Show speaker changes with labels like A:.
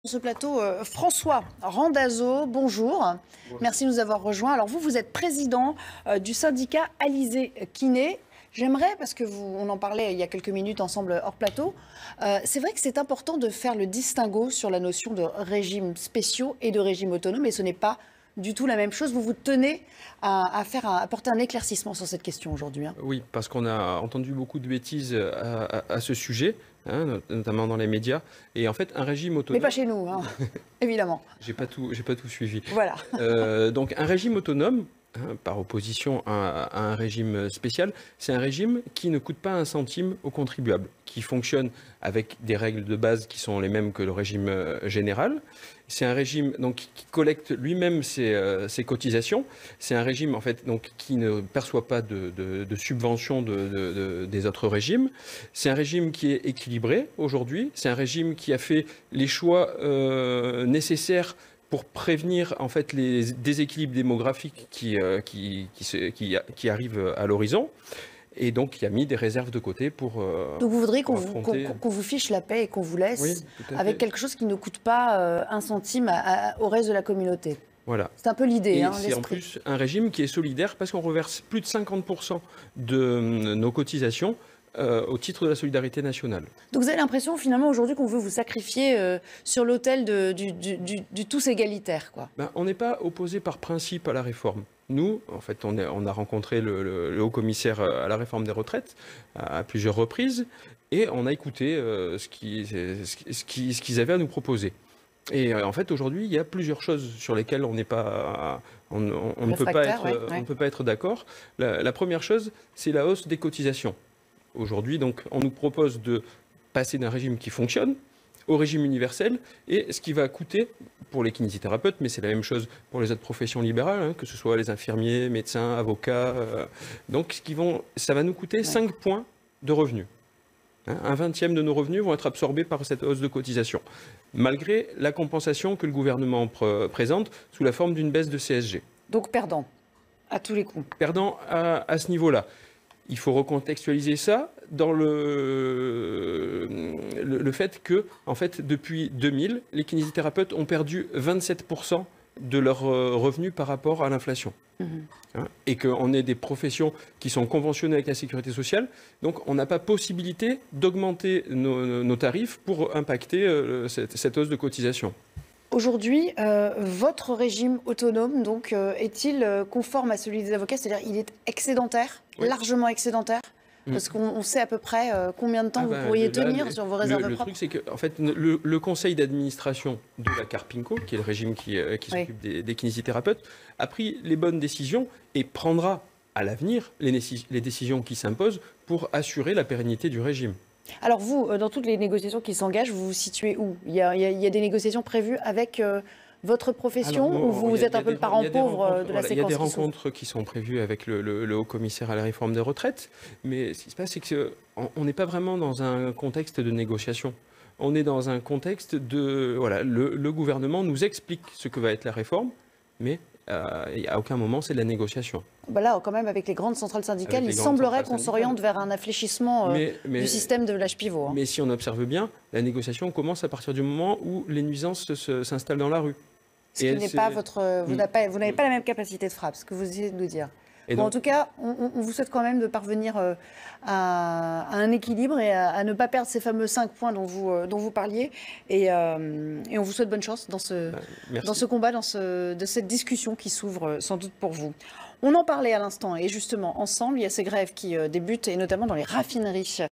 A: Sur ce plateau, François Randazzo, bonjour.
B: Bonjour.
A: Merci de nous avoir rejoints. Alors vous êtes président du syndicat Alizé Kiné. J'aimerais, parce que on en parlait il y a quelques minutes ensemble hors plateau, c'est vrai que c'est important de faire le distinguo sur la notion de régimes spéciaux et de régimes autonomes, et ce n'est pas du tout la même chose. Vous tenez à apporter un éclaircissement sur cette question aujourd'hui.
B: Oui, parce qu'on a entendu beaucoup de bêtises à ce sujet, notamment dans les médias. Et en fait, un régime autonome...
A: Mais pas chez nous, évidemment.
B: J'ai pas tout suivi.
A: Voilà.
B: Donc un régime autonome, par opposition à un régime spécial, c'est un régime qui ne coûte pas un centime aux contribuables, qui fonctionne avec des règles de base qui sont les mêmes que le régime général. C'est un régime donc, qui collecte lui-même ses cotisations. C'est un régime en fait, donc, qui ne perçoit pas de subventions des autres régimes. C'est un régime qui est équilibré aujourd'hui. C'est un régime qui a fait les choix nécessaires pour prévenir en fait les déséquilibres démographiques qui arrivent à l'horizon. Et donc, il a mis des réserves de côté pour...
A: Donc, vous voudriez qu'on
B: affronter...
A: vous fiche la paix et qu'on vous laisse avec quelque chose qui ne coûte pas un centime au reste de la communauté.
B: Voilà.
A: C'est un peu l'idée,
B: c'est en plus un régime qui est solidaire parce qu'on reverse plus de 50% de nos cotisations au titre de la solidarité nationale.
A: Donc vous avez l'impression finalement aujourd'hui qu'on veut vous sacrifier sur l'autel du tous égalitaire, quoi.
B: On n'est pas opposé par principe à la réforme. Nous, en fait, on a rencontré le haut-commissaire à la réforme des retraites à plusieurs reprises et on a écouté ce qu'ils avaient à nous proposer. Et en fait, aujourd'hui, il y a plusieurs choses sur lesquelles on ne peut pas être d'accord. La première chose, c'est la hausse des cotisations. Aujourd'hui, donc, on nous propose de passer d'un régime qui fonctionne au régime universel, et ce qui va coûter pour les kinésithérapeutes, mais c'est la même chose pour les autres professions libérales, que ce soit les infirmiers, médecins, avocats. Donc, ça va nous coûter 5 points de revenus. Un 20e de nos revenus vont être absorbés par cette hausse de cotisation, malgré la compensation que le gouvernement présente sous la forme d'une baisse de CSG.
A: Donc perdant, à tous les coups.
B: Perdant à ce niveau-là. Il faut recontextualiser ça dans le fait que, en fait, depuis 2000, les kinésithérapeutes ont perdu 27% de leurs revenus par rapport à l'inflation. Et qu'on est des professions qui sont conventionnées avec la sécurité sociale, donc on n'a pas possibilité d'augmenter nos tarifs pour impacter cette hausse de cotisation.
A: Aujourd'hui, votre régime autonome donc, est-il conforme à celui des avocats? C'est-à-dire il est excédentaire, largement excédentaire? Parce qu'on sait à peu près combien de temps vous pourriez tenir sur vos réserves propres.
B: Le truc, c'est que en fait, le conseil d'administration de la Carpinco, qui est le régime qui s'occupe des kinésithérapeutes, a pris les bonnes décisions et prendra à l'avenir les décisions qui s'imposent pour assurer la pérennité du régime.
A: Alors vous, dans toutes les négociations qui s'engagent, vous vous situez où? Il y a des négociations prévues avec votre profession ou vous êtes un peu le parent pauvre de la séquence?
B: Il y a des rencontres qui sont prévues avec le haut-commissaire à la réforme des retraites, mais ce qui se passe, c'est qu'on n'est pas vraiment dans un contexte de négociation. On est dans un contexte de... Voilà, le gouvernement nous explique ce que va être la réforme, mais à aucun moment c'est de la négociation.
A: Là, quand même, avec les grandes centrales syndicales, il semblerait qu'on s'oriente vers un affléchissement du système de l'âge pivot.
B: Mais si on observe bien, la négociation commence à partir du moment où les nuisances s'installent dans la rue.
A: Ce qui n'est pas votre... Vous n'avez pas la même capacité de frappe, ce que vous essayez de nous dire. Bon, en tout cas, on vous souhaite quand même de parvenir à un équilibre et à ne pas perdre ces fameux 5 points dont vous parliez. Et on vous souhaite bonne chance dans ce combat, de cette discussion qui s'ouvre sans doute pour vous. On en parlait à l'instant et justement, ensemble, il y a ces grèves qui débutent et notamment dans les raffineries.